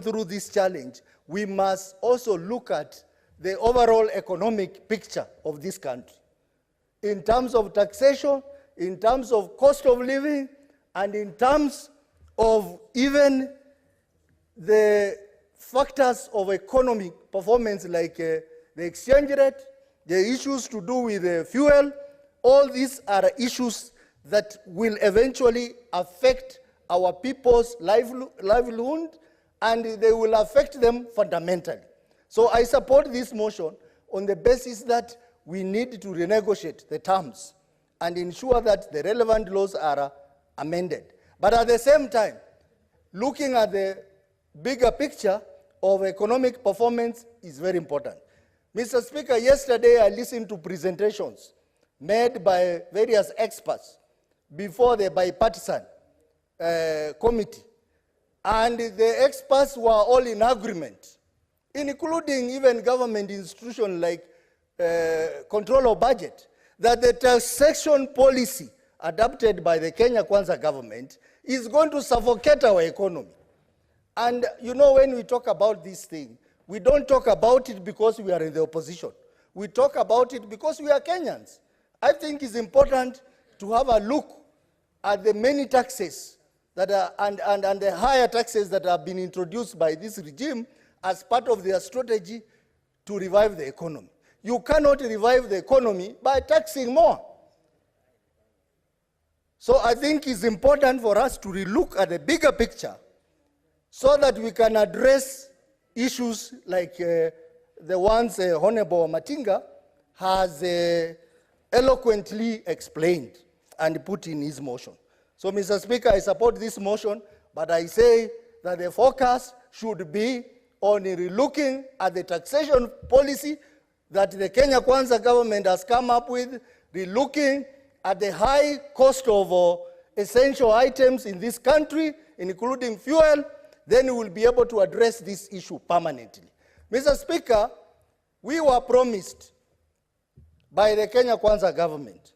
through this challenge, we must also look at the overall economic picture of this country in terms of taxation, in terms of cost of living, and in terms of even the factors of economic performance like the exchange rate, the issues to do with fuel. All these are issues that will eventually affect our people's livelihood, and they will affect them fundamentally. So I support this motion on the basis that we need to renegotiate the terms and ensure that the relevant laws are amended. But at the same time, looking at the bigger picture of economic performance is very important. Mr. Speaker, yesterday I listened to presentations made by various experts before the bipartisan committee. And the experts were all in agreement, including even government institutions like control of budget, that the taxation policy adopted by the Kenya Kwanza government is going to suffocate our economy. And you know, when we talk about this thing, we don't talk about it because we are in the opposition. We talk about it because we are Kenyans. I think it's important to have a look at the many taxes that are, and the higher taxes that have been introduced by this regime as part of their strategy to revive the economy. You cannot revive the economy by taxing more. So I think it's important for us to relook at the bigger picture so that we can address issues like the ones Honorable Matinga has eloquently explained and put in his motion. So, Mr. Speaker, I support this motion, but I say that the focus should be on relooking at the taxation policy that the Kenya Kwanza government has come up with, relooking at the high cost of essential items in this country, including fuel. Then we will be able to address this issue permanently. Mr. Speaker, we were promised by the Kenya Kwanza government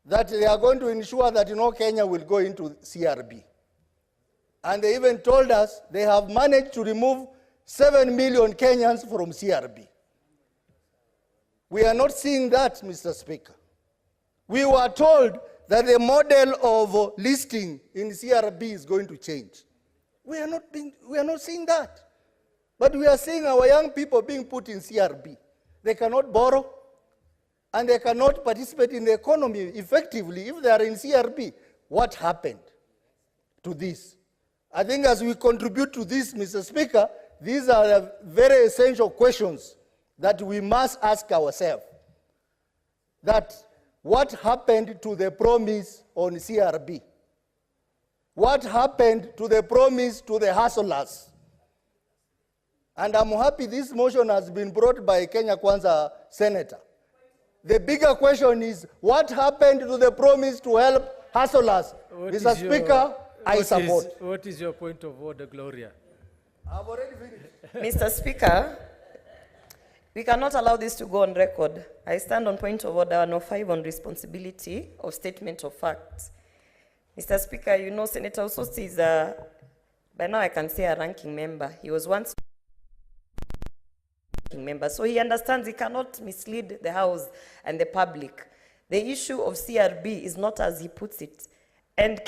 that they are going to ensure that Kenya will go into CRB. And they even told us they have managed to remove 7 million Kenyans from CRB. We are not seeing that, Mr. Speaker. We were told that the model of listing in CRB is going to change. We are not seeing that. But we are seeing our young people being put in CRB. They cannot borrow, and they cannot participate in the economy effectively if they are in CRB. What happened to this? I think as we contribute to this, Mr. Speaker, these are very essential questions that we must ask ourselves. That what happened to the promise on CRB? What happened to the promise to the hustlers? And I'm happy this motion has been brought by Kenya Kwanza Senator. The bigger question is, what happened to the promise to help hustlers? Mr. Speaker, I support. What is your point of order, Gloria? I've already finished. Mr. Speaker, we cannot allow this to go on record. I stand on point of order no 5 on responsibility of statement of facts. Mr. Speaker, you know Senator Osotsi is by now I can say a ranking member. He was once a ranking member, so he understands he cannot mislead the House and the public. The issue of CRB is not as he puts it. And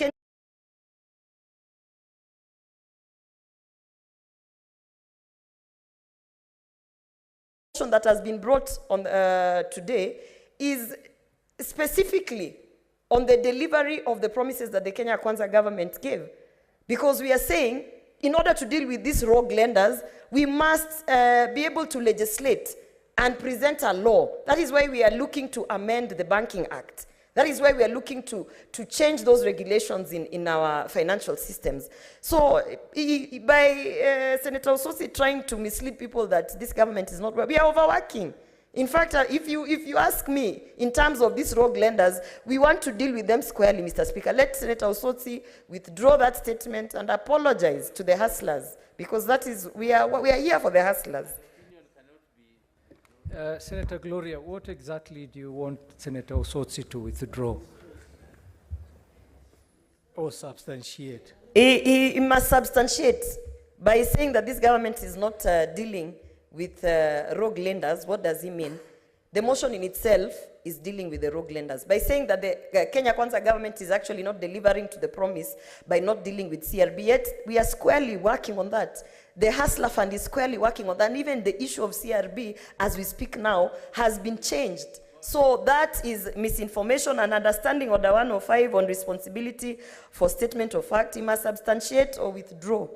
that has been brought on today is specifically on the delivery of the promises that the Kenya Kwanza government gave. Because we are saying, in order to deal with these rogue lenders, we must be able to legislate and present a law. That is why we are looking to amend the Banking Act. That is why we are looking to change those regulations in our financial systems. So by Senator Osotsi trying to mislead people that this government is not, we are overworking. In fact, if you ask me, in terms of these rogue lenders, we want to deal with them squarely, Mr. Speaker. Let Senator Osotsi withdraw that statement and apologize to the hustlers, because that is, we are here for the hustlers. Senator Gloria, what exactly do you want Senator Osotsi to withdraw or substantiate? He must substantiate by saying that this government is not dealing with rogue lenders, what does he mean? The motion in itself is dealing with the rogue lenders. By saying that the Kenya Kwanza government is actually not delivering to the promise by not dealing with CRB, yet we are squarely working on that. The Hustler Fund is squarely working on that. And even the issue of CRB, as we speak now, has been changed. So that is misinformation, and understanding Order 105 on responsibility for statement of fact. He must substantiate or withdraw.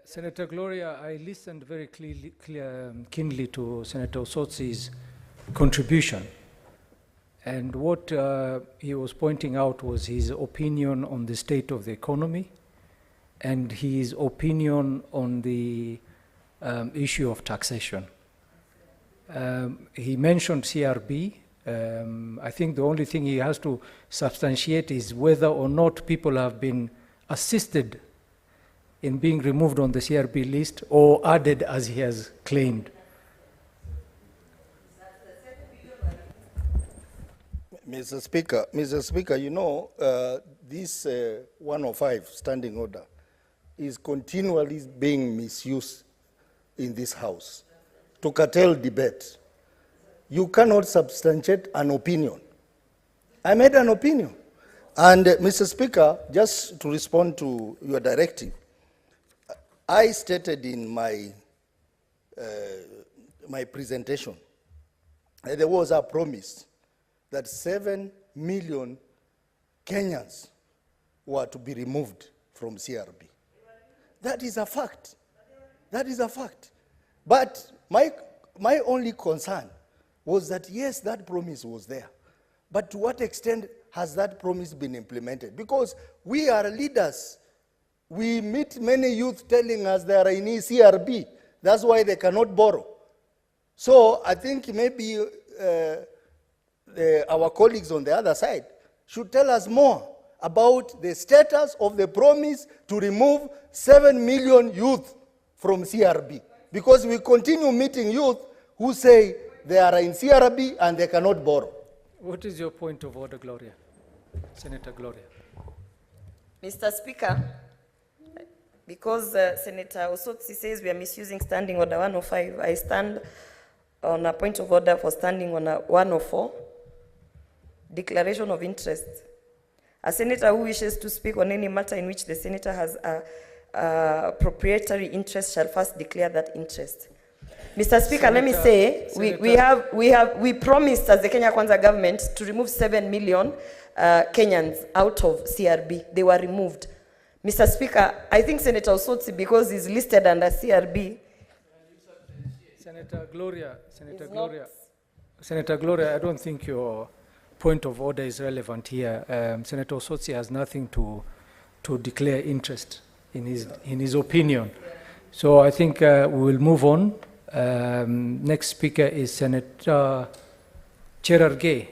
Senator Gloria, I listened very keenly to Senator Osotsi's contribution. And what he was pointing out was his opinion on the state of the economy and his opinion on the issue of taxation. He mentioned CRB. I think the only thing he has to substantiate is whether or not people have been assisted in being removed on the CRB list or added as he has claimed. Mr. Speaker, you know, this 105 standing order is continually being misused in this House to curtail debate. You cannot substantiate an opinion. I made an opinion. And Mr. Speaker, just to respond to your directive, I stated in my presentation that there was a promise that 7 million Kenyans were to be removed from CRB. That is a fact. That is a fact. But my only concern was that, yes, that promise was there. But to what extent has that promise been implemented? Because we are leaders. We meet many youth telling us they are in CRB. That's why they cannot borrow. So I think maybe our colleagues on the other side should tell us more about the status of the promise to remove 7 million youth from CRB. Because we continue meeting youth who say they are in CRB and they cannot borrow. What is your point of order, Gloria? Senator Gloria. Mr. Speaker, because Senator Osotsi says we are misusing standing order 105, I stand on a point of order for standing on a 104, declaration of interest. A senator who wishes to speak on any matter in which the senator has a proprietary interest shall first declare that interest. Mr. Speaker, let me say, we promised as the Kenya Kwanza government to remove 7 million Kenyans out of CRB. They were removed. Mr. Speaker, I think Senator Osotsi, because he's listed under CRB. Senator Gloria, I don't think your point of order is relevant here. Senator Osotsi has nothing to declare interest in his opinion. So I think we will move on. Next speaker is Senator Cherargei.